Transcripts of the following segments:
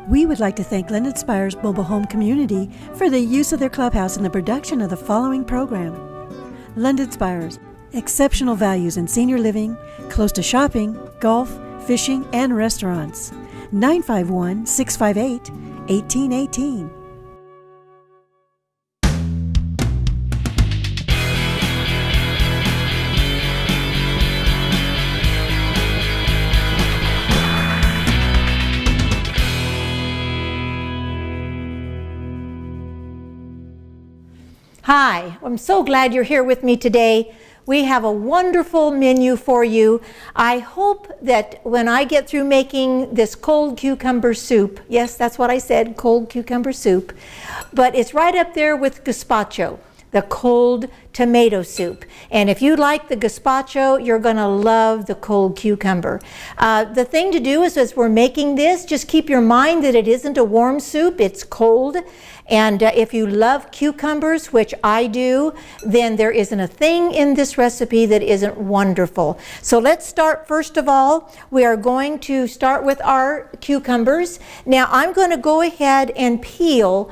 We would like to thank London Spire's mobile home community for the use of their clubhouse in the production of the following program. London Spires, exceptional values in senior living, close to shopping, golf, fishing, and restaurants. 951-658-1818. Hi, I'm so glad you're here with me today. We have a wonderful menu for you. I hope that when I get through making this cold cucumber soup, yes, that's what I said, cold cucumber soup, but it's right up there with gazpacho, the cold tomato soup. And if you like the gazpacho, you're gonna love the cold cucumber. The thing to do is, as we're making this, just keep your mind that it isn't a warm soup, it's cold. And if you love cucumbers, which I do, then there isn't a thing in this recipe that isn't wonderful. So let's start. First of all, we are going to start with our cucumbers. Now I'm going to go ahead and peel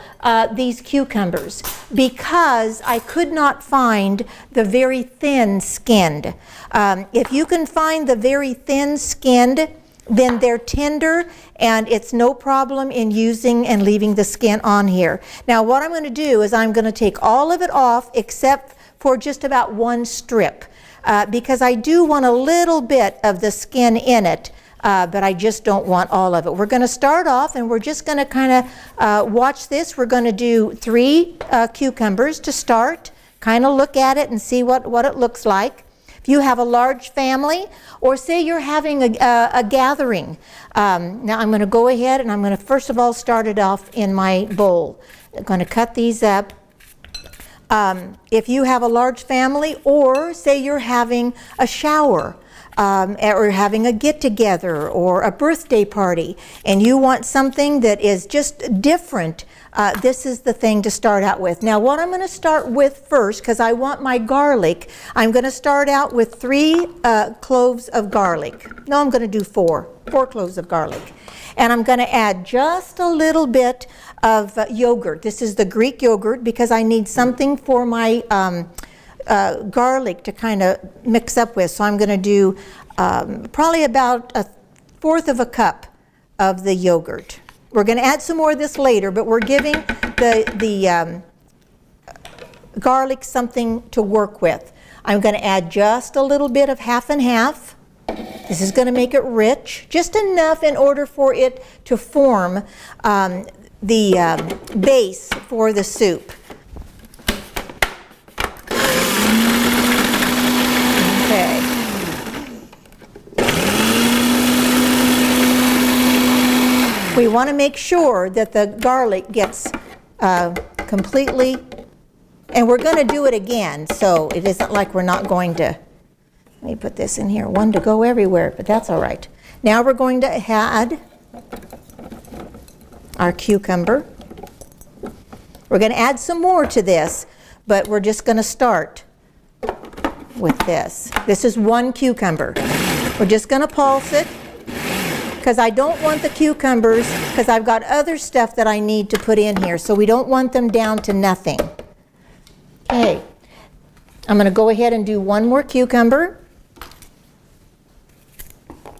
these cucumbers because I could not find the very thin skinned. If you can find the very thin skinned, then they're tender and it's no problem in using and leaving the skin on here. Now what I'm going to do is I'm going to take all of it off except for just about one strip because I do want a little bit of the skin in it, but I just don't want all of it. We're going to start off and we're just going to kind of watch this. We're going to do 3 cucumbers to start, kind of look at it and see what it looks like. If you have a large family, or say you're having a gathering. Now I'm going to go ahead and I'm going to first of all start it off in my bowl. I'm going to cut these up. If you have a large family, or say you're having a shower, or having a get-together or a birthday party, and you want something that is just different, this is the thing to start out with. Now what I'm going to start with first, because I want my garlic, I'm going to start out with 3 cloves of garlic. No, I'm going to do 4 cloves of garlic. And I'm going to add just a little bit of yogurt. This is the Greek yogurt because I need something for my garlic to kind of mix up with. So I'm going to do probably about 1/4 of a cup of the yogurt. We're going to add some more of this later, but we're giving the garlic something to work with. I'm going to add just a little bit of half and half. This is going to make it rich, just enough in order for it to form the base for the soup. Okay. We want to make sure that the garlic gets completely, and we're going to do it again, so it isn't like we're not going to. Let me put this in here, one to go everywhere, but that's all right. Now we're going to add our cucumber. We're going to add some more to this, but we're just going to start with this. This is 1 cucumber. We're just going to pulse it because I don't want the cucumbers, because I've got other stuff that I need to put in here, so we don't want them down to nothing. Okay, I'm going to go ahead and do 1 more cucumber.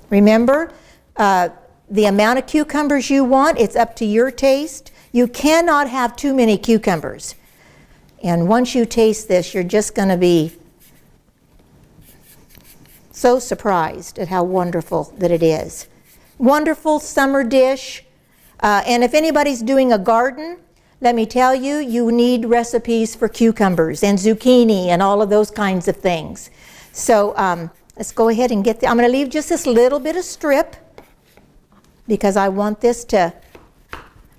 Remember, the amount of cucumbers you want, it's up to your taste. You cannot have too many cucumbers. And once you taste this, you're just going to be so surprised at how wonderful that it is. Wonderful summer dish. And if anybody's doing a garden, let me tell you, you need recipes for cucumbers and zucchini and all of those kinds of things. So let's go ahead and get I'm going to leave just this little bit of strip because I want this to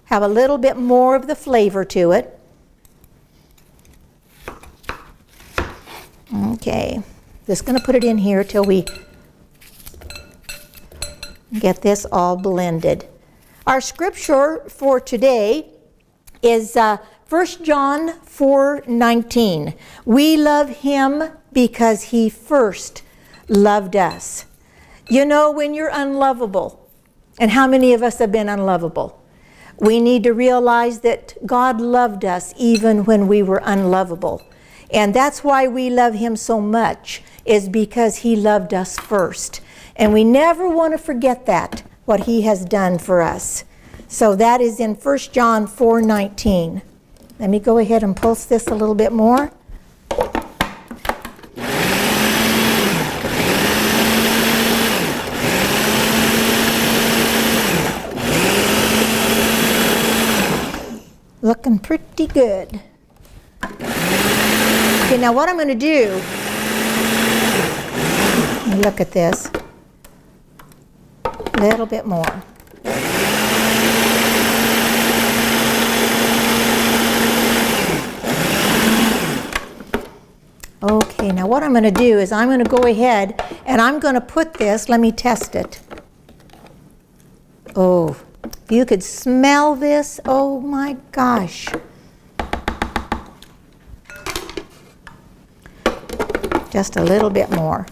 have a little bit more of the flavor to it. Okay, just going to put it in here till we get this all blended. Our scripture for today is 1 John 4:19. We love him because he first loved us. You know, when you're unlovable, and how many of us have been unlovable? We need to realize that God loved us even when we were unlovable. And that's why we love Him so much, is because He loved us first. And we never want to forget that, what He has done for us. So that is in 1 John 4:19. Let me go ahead and pulse this a little bit more. Looking pretty good. Okay, now what I'm going to do, let me look at this, a little bit more. Okay, now what I'm going to do is I'm going to go ahead and I'm going to put this, let me test it. Oh, if you could smell this, oh my gosh. Just a little bit more.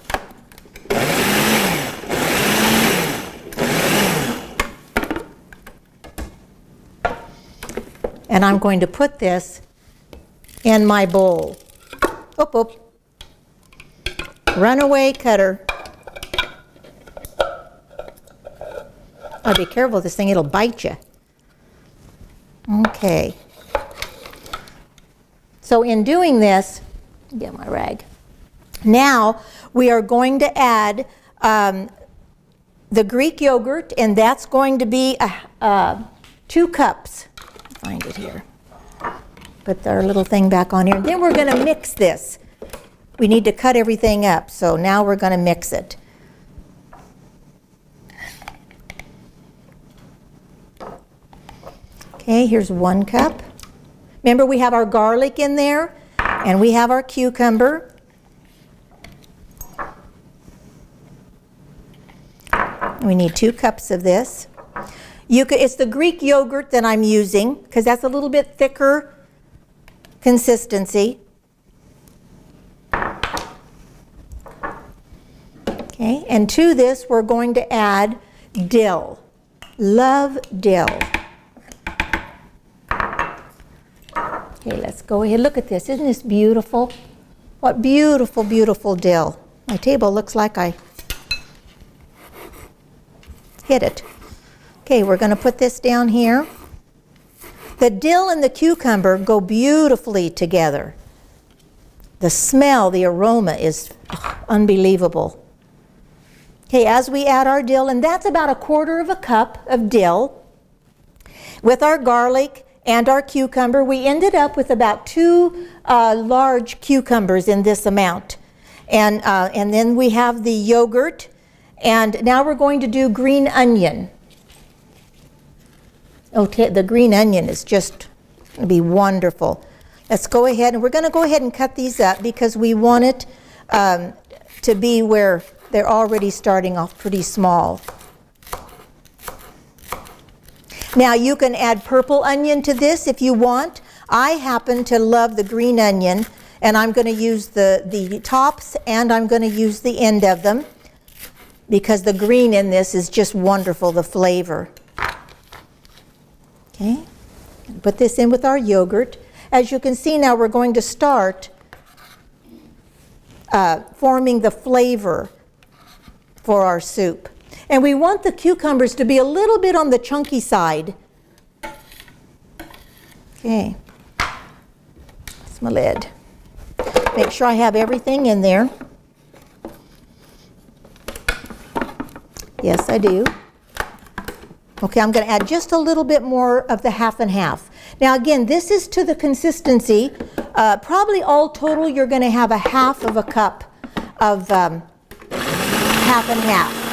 And I'm going to put this in my bowl. Oop, oop. Runaway cutter. Oh, be careful with this thing, it'll bite you. Okay. So in doing this, get my rag. Now we are going to add the Greek yogurt, and that's going to be 2 cups. Find it here. Put our little thing back on here. Then we're going to mix this. We need to cut everything up, so now we're going to mix it. Okay, here's 1 cup. Remember, we have our garlic in there, and we have our cucumber. We need 2 cups of this. It's the Greek yogurt that I'm using, because that's a little bit thicker consistency. Okay, and to this we're going to add dill. Love dill. Okay, let's go ahead. Look at this. Isn't this beautiful? What beautiful, beautiful dill. My table looks like I hit it. Okay, we're going to put this down here. The dill and the cucumber go beautifully together. The smell, the aroma is unbelievable. Okay, as we add our dill, and that's about 1/4 cup of dill, with our garlic and our cucumber, we ended up with about 2 large cucumbers in this amount. And then we have the yogurt, and now we're going to do green onion. Okay, the green onion is just going to be wonderful. Let's go ahead, and we're going to go ahead and cut these up because we want it to be where they're already starting off pretty small. Now you can add purple onion to this if you want. I happen to love the green onion, and I'm going to use the tops, and I'm going to use the end of them because the green in this is just wonderful, the flavor. Okay, put this in with our yogurt. As you can see now, we're going to start forming the flavor for our soup. And we want the cucumbers to be a little bit on the chunky side. Okay, that's my lid. Make sure I have everything in there. Yes, I do. Okay, I'm going to add just a little bit more of the 1/2 and 1/2. Now again, this is to the consistency. Probably all total you're going to have 1/2 cup of 1/2 and 1/2.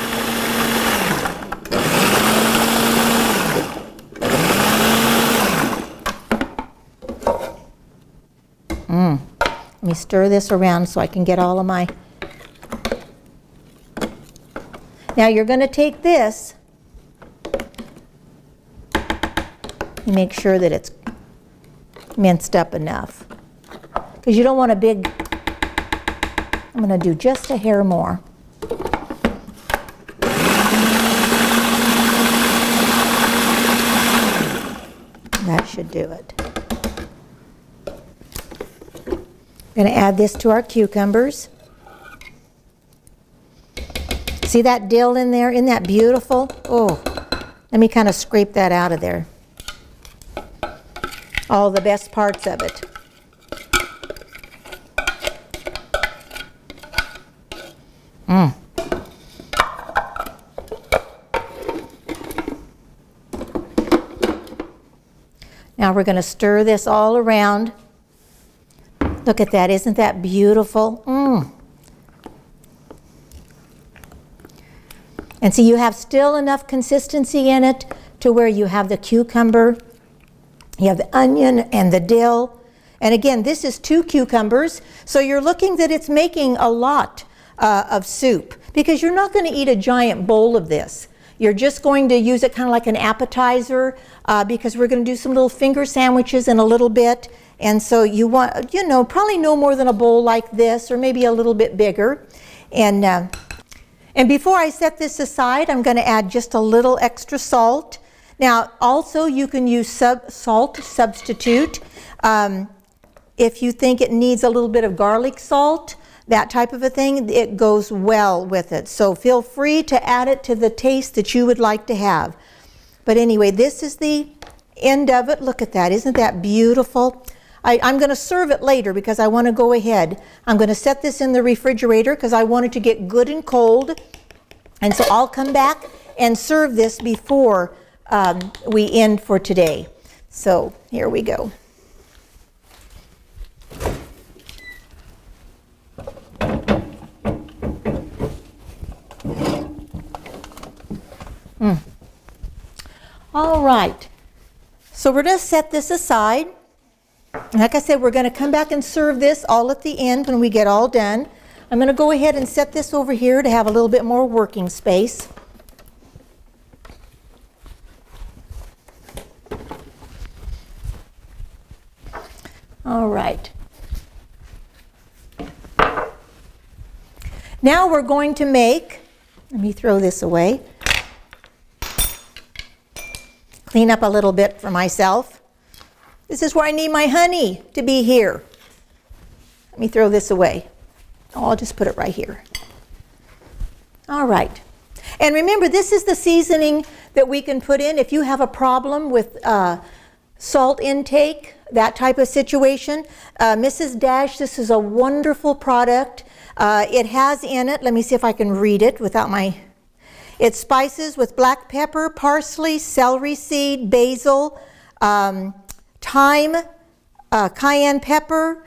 Let me stir this around so I can get all of my... Now you're going to take this and make sure that it's minced up enough, because you don't want a big... I'm going to do just a hair more. should do it. I'm going to add this to our cucumbers. See that dill in there? Isn't that beautiful? Oh, let me kind of scrape that out of there. All the best parts of it. Now we're going to stir this all around. Look at that. Isn't that beautiful? And see, you have still enough consistency in it to where you have the cucumber, you have the onion and the dill. And again, this is 2 cucumbers, so you're looking that it's making a lot of soup, because you're not going to eat a giant bowl of this. You're just going to use it kind of like an appetizer, because we're going to do some little finger sandwiches in a little bit. And so you want, you know, probably no more than a bowl like this, or maybe a little bit bigger. And before I set this aside, I'm going to add just a little extra salt. Now, also you can use salt substitute. If you think it needs a little bit of garlic salt, that type of a thing, it goes well with it. So feel free to add it to the taste that you would like to have. But anyway, this is the end of it. Look at that. Isn't that beautiful? I'm going to serve it later because I want to go ahead. I'm going to set this in the refrigerator because I want it to get good and cold. And so I'll come back and serve this before we end for today. So here we go. All right. So we're going to set this aside. Like I said, we're going to come back and serve this all at the end when we get all done. I'm going to go ahead and set this over here to have a little bit more working space. All right. Now we're going to make, let me throw this away, clean up a little bit for myself. This is where I need my honey to be here. Let me throw this away. Oh, I'll just put it right here. All right. And remember, this is the seasoning that we can put in if you have a problem with salt intake, that type of situation. Mrs. Dash, this is a wonderful product. It has in it, let me see if I can read it without my... It spices with black pepper, parsley, celery seed, basil, thyme, cayenne pepper,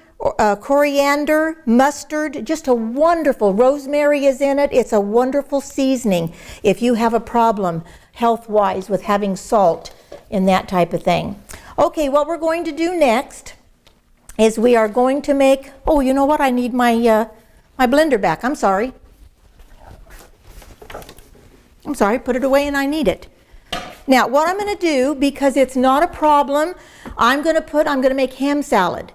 coriander, mustard, just a wonderful, rosemary is in it. It's a wonderful seasoning if you have a problem health-wise with having salt in that type of thing. Okay, what we're going to do next is we are going to make, oh, you know what? I need my, my blender back. I'm sorry, put it away and I need it. Now, what I'm going to do, because it's not a problem, I'm going to make ham salad.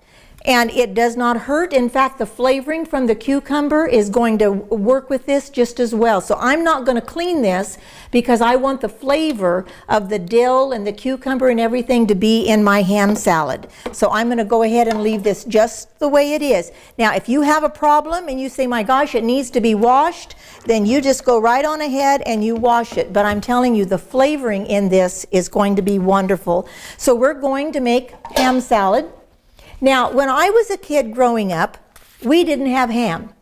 And it does not hurt. In fact, the flavoring from the cucumber is going to work with this just as well. So I'm not going to clean this because I want the flavor of the dill and the cucumber and everything to be in my ham salad. So I'm going to go ahead and leave this just the way it is. Now, if you have a problem and you say, my gosh, it needs to be washed, then you just go right on ahead and you wash it. But I'm telling you, the flavoring in this is going to be wonderful. So we're going to make ham salad. Now, when I was a kid growing up, we didn't have ham.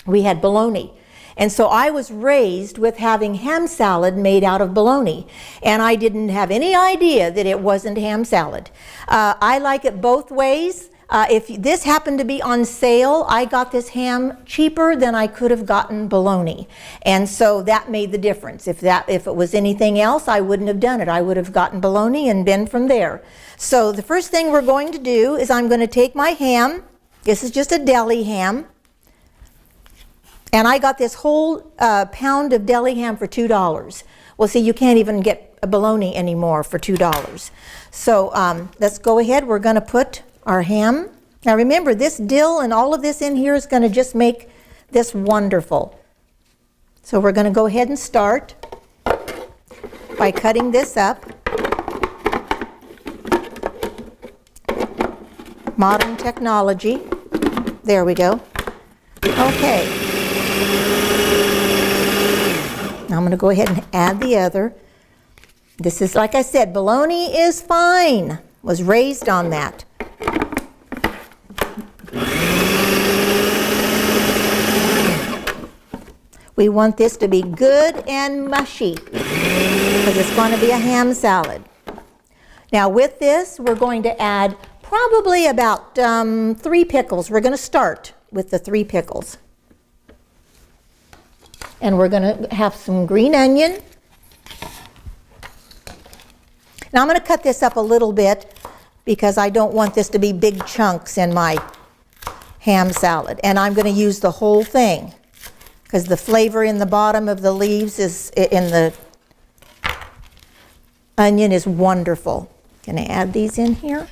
We had bologna. And so I was raised with having ham salad made out of bologna. And I didn't have any idea that it wasn't ham salad. I like it both ways. If this happened to be on sale, I got this ham cheaper than I could have gotten bologna. And so that made the difference. If it was anything else, I wouldn't have done it. I would have gotten bologna and been from there. So the first thing we're going to do is I'm going to take my ham. This is just a deli ham. And I got this whole pound of deli ham for $2. Well, see, you can't even get a bologna anymore for $2. So let's go ahead. We're going to put our ham. Now remember, this dill and all of this in here is going to just make this wonderful. So we're going to go ahead and start by cutting this up. modern technology. There we go. Okay. Now I'm going to go ahead and add the other. This is, like I said, bologna is fine. Was raised on that. We want this to be good and mushy because it's going to be a ham salad. Now with this, we're going to add probably about 3 pickles. We're going to start with the 3 pickles. And we're going to have some green onion. Now I'm going to cut this up a little bit because I don't want this to be big chunks in my ham salad. And I'm going to use the whole thing because the flavor in the bottom of the leaves is in the onion is wonderful. Can I add these in here?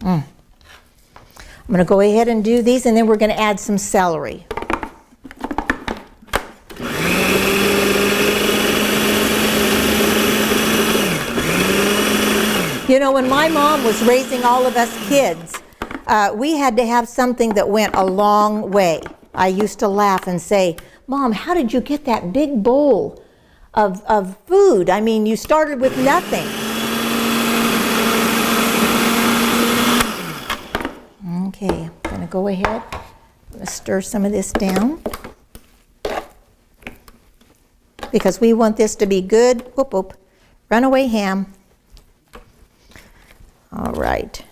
I'm going to go ahead and do these, and then we're going to add some celery. You know, when my mom was raising all of us kids, we had to have something that went a long way. I used to laugh and say, "Mom, how did you get that big bowl of food? I mean, you started with nothing." Okay, I'm going to go ahead. I'm going to stir some of this down because we want this to be good. Whoop, whoop. Runaway ham. All right.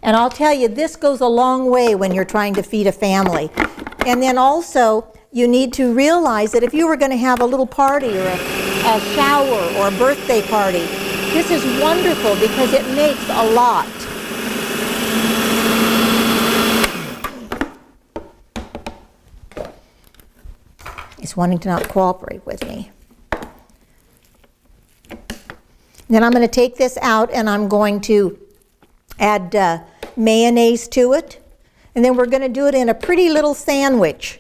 And I'll tell you, this goes a long way when you're trying to feed a family. And then also, you need to realize that if you were going to have a little party or a shower or a birthday party, this is wonderful because it makes a lot. He's wanting to not cooperate with me. Then I'm going to take this out and I'm going to add mayonnaise to it. And then we're going to do it in a pretty little sandwich.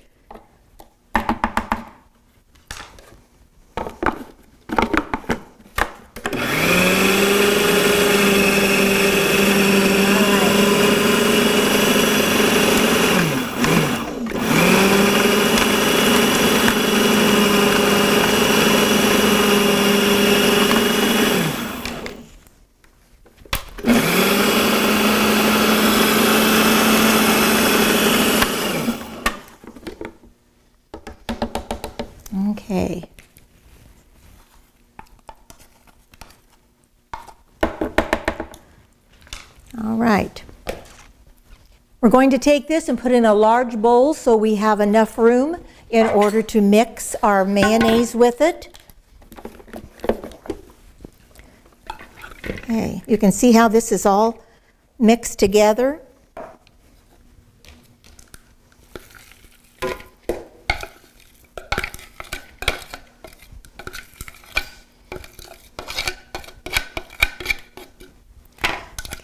Okay. All right. We're going to take this and put it in a large bowl so we have enough room in order to mix our mayonnaise with it. Okay, you can see how this is all mixed together.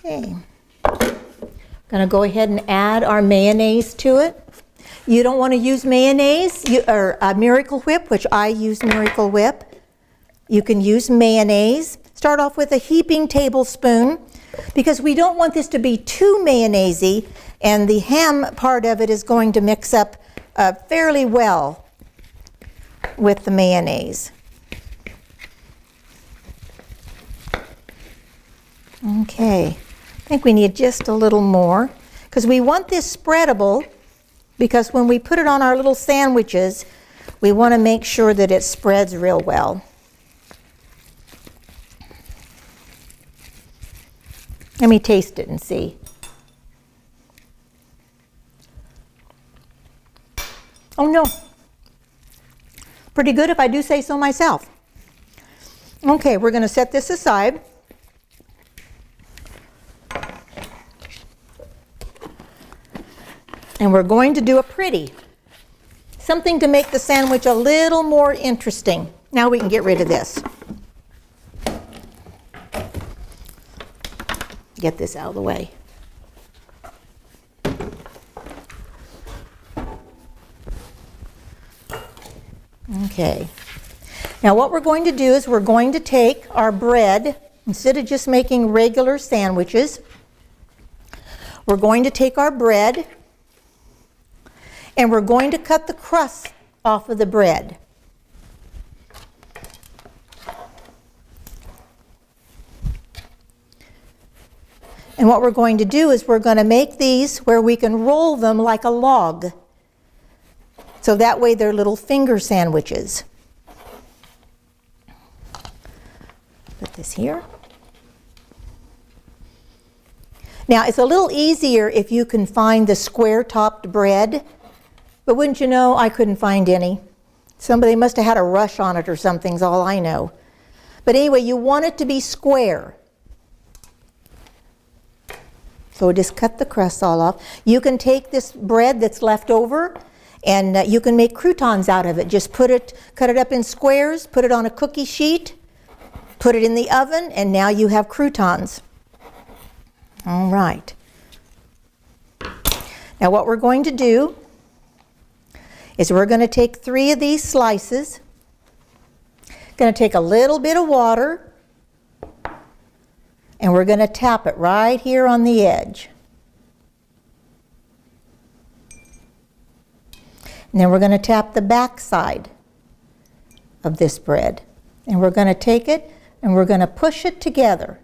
Okay, going to go ahead and add our mayonnaise to it. You don't want to use mayonnaise or Miracle Whip, which I use Miracle Whip. You can use mayonnaise. Start off with a heaping tablespoon because we don't want this to be too mayonnaisey, and the ham part of it is going to mix up fairly well with the mayonnaise. Okay. I think we need just a little more because we want this spreadable because when we put it on our little sandwiches, we want to make sure that it spreads real well. Let me taste it and see. Oh no, pretty good if I do say so myself. Okay, we're going to set this aside. And we're going to do a pretty, something to make the sandwich a little more interesting. Now we can get rid of this. Get this out of the way. Okay. Now what we're going to do is we're going to take our bread, instead of just making regular sandwiches, we're going to take our bread and we're going to cut the crust off of the bread. And what we're going to do is we're going to make these where we can roll them like a log. So that way they're little finger sandwiches. Put this here. Now it's a little easier if you can find the square-topped bread, but wouldn't you know, I couldn't find any. Somebody must have had a rush on it or something's all I know. But anyway, you want it to be square. So just cut the crust all off. You can take this bread that's left over and you can make croutons out of it. Just cut it up in squares, put it on a cookie sheet, put it in the oven, and now you have croutons. All right. Now what we're going to do is we're going to take 3 of these slices. Going to take a little bit of water and we're going to tap it right here on the edge. And then we're going to tap the back side of this bread. And we're going to take it and we're going to push it together.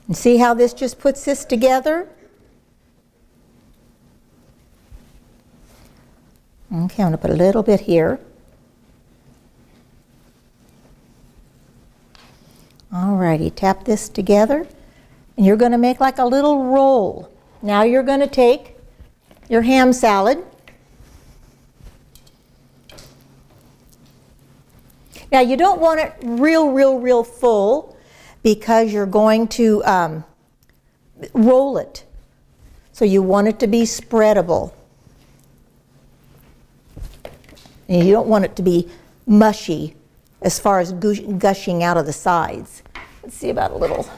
And see how this just puts this together? Okay, I'm going to put a little bit here. Alrighty, tap this together. And you're going to make like a little roll. Now you're going to take your ham salad. Now you don't want it real full because you're going to roll it. So you want it to be spreadable. And you don't want it to be mushy as far as gushing out of the sides. Let's see about a little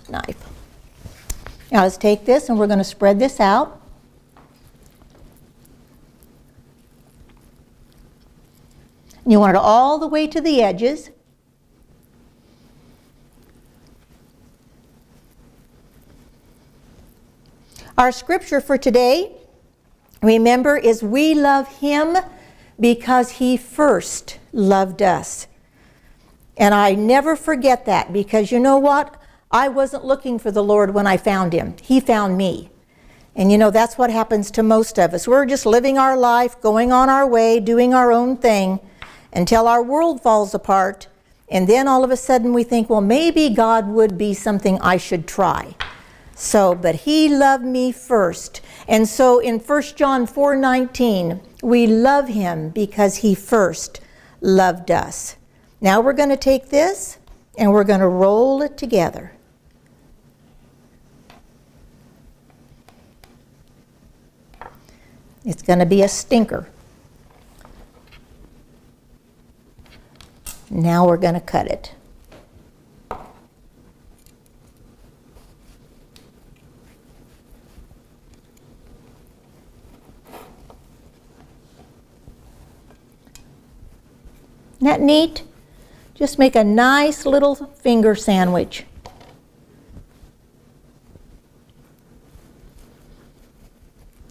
knife. Now let's take this and we're going to spread this out. You want it all the way to the edges. Our scripture for today, remember, is we love Him because He first loved us. And I never forget that because you know what? I wasn't looking for the Lord when I found Him. He found me. And you know, that's what happens to most of us. We're just living our life, going on our way, doing our own thing until our world falls apart. And then all of a sudden we think, well, maybe God would be something I should try. So, but He loved me first. And so in 1 John 4:19, we love Him because He first loved us. Now we're going to take this and we're going to roll it together. It's going to be a stinker. Now we're going to cut it. Isn't that neat? Just make a nice little finger sandwich.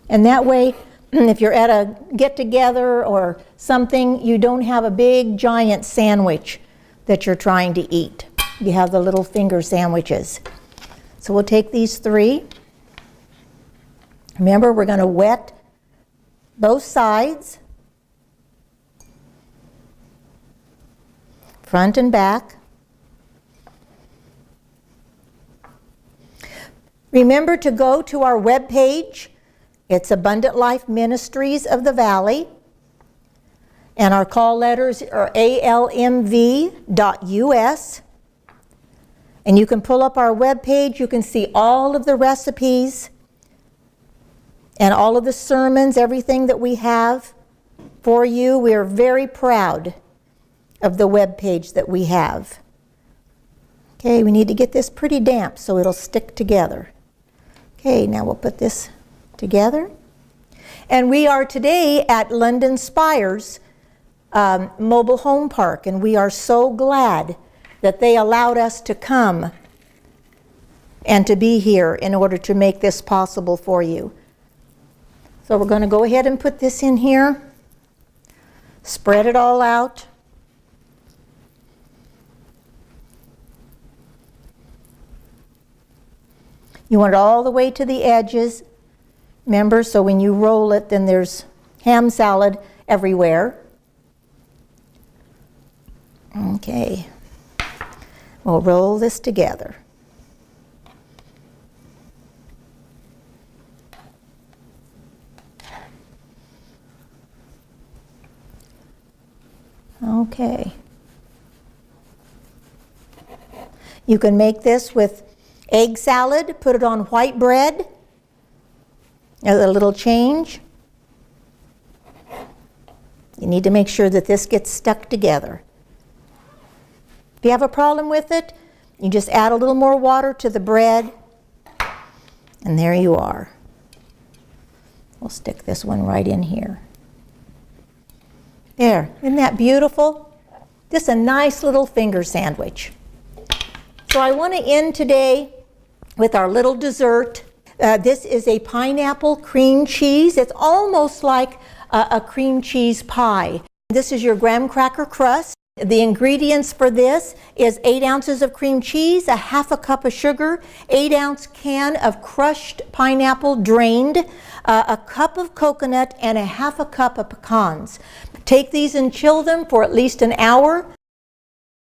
And that way, if you're at a get-together or something, you don't have a big giant sandwich that you're trying to eat. You have the little finger sandwiches. So we'll take these 3. Remember, we're going to wet both sides, front and back. Remember to go to our webpage. It's Abundant Life Ministries of the Valley. And our call letters are almv.us. And you can pull up our webpage. You can see all of the recipes and all of the sermons, everything that we have for you. We are very proud of the webpage that we have. Okay, we need to get this pretty damp so it'll stick together. Okay, now we'll put this together. And we are today at London Spires Mobile Home Park, and we are so glad that they allowed us to come and to be here in order to make this possible for you. So we're going to go ahead and put this in here, spread it all out. You want it all the way to the edges. Remember, so when you roll it, then there's ham salad everywhere. Okay. We'll roll this together. Okay. You can make this with egg salad, put it on white bread, a little change. You need to make sure that this gets stuck together. If you have a problem with it, you just add a little more water to the bread, and there you are. We'll stick this one right in here. There, isn't that beautiful? Just a nice little finger sandwich. So I want to end today with our little dessert. This is a pineapple cream cheese. It's almost like a cream cheese pie. This is your graham cracker crust. The ingredients for this is 8 ounces of cream cheese, a half a cup of sugar, 8-ounce can of crushed pineapple drained, a cup of coconut, and a half a cup of pecans. Take these and chill them for at least an hour.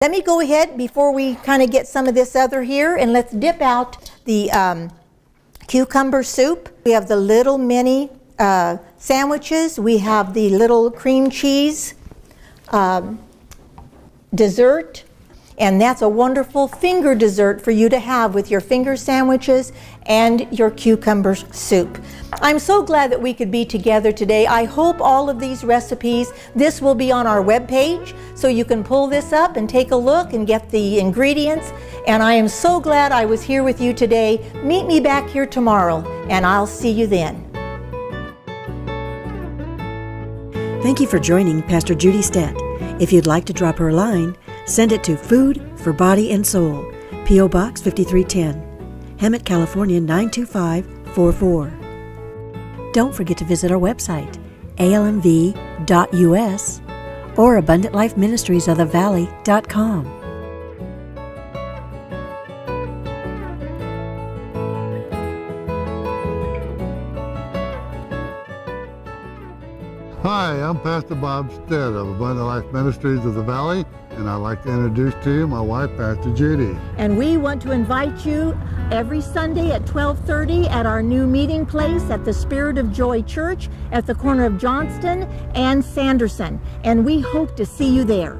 Let me go ahead before we kind of get some of this other here, and let's dip out the cucumber soup. We have the little mini sandwiches. We have the little cream cheese dessert, and that's a wonderful finger dessert for you to have with your finger sandwiches and your cucumber soup. I'm so glad that we could be together today. I hope all of these recipes, this will be on our webpage, so you can pull this up and take a look and get the ingredients. And I am so glad I was here with you today. Meet me back here tomorrow, and I'll see you then. Thank you for joining Pastor Judy Stett. If you'd like to drop her a line, send it to Food for Body and Soul, P.O. Box 5310, Hemet, California 92544. Don't forget to visit our website, almv.us or abundantlifeministriesofthevalley.com. Hi, I'm Pastor Bob Stead of Abundant Life Ministries of the Valley, and I'd like to introduce to you my wife, Pastor Judy. And we want to invite you every Sunday at 12:30 at our new meeting place at the Spirit of Joy Church at the corner of Johnston and Sanderson. And we hope to see you there.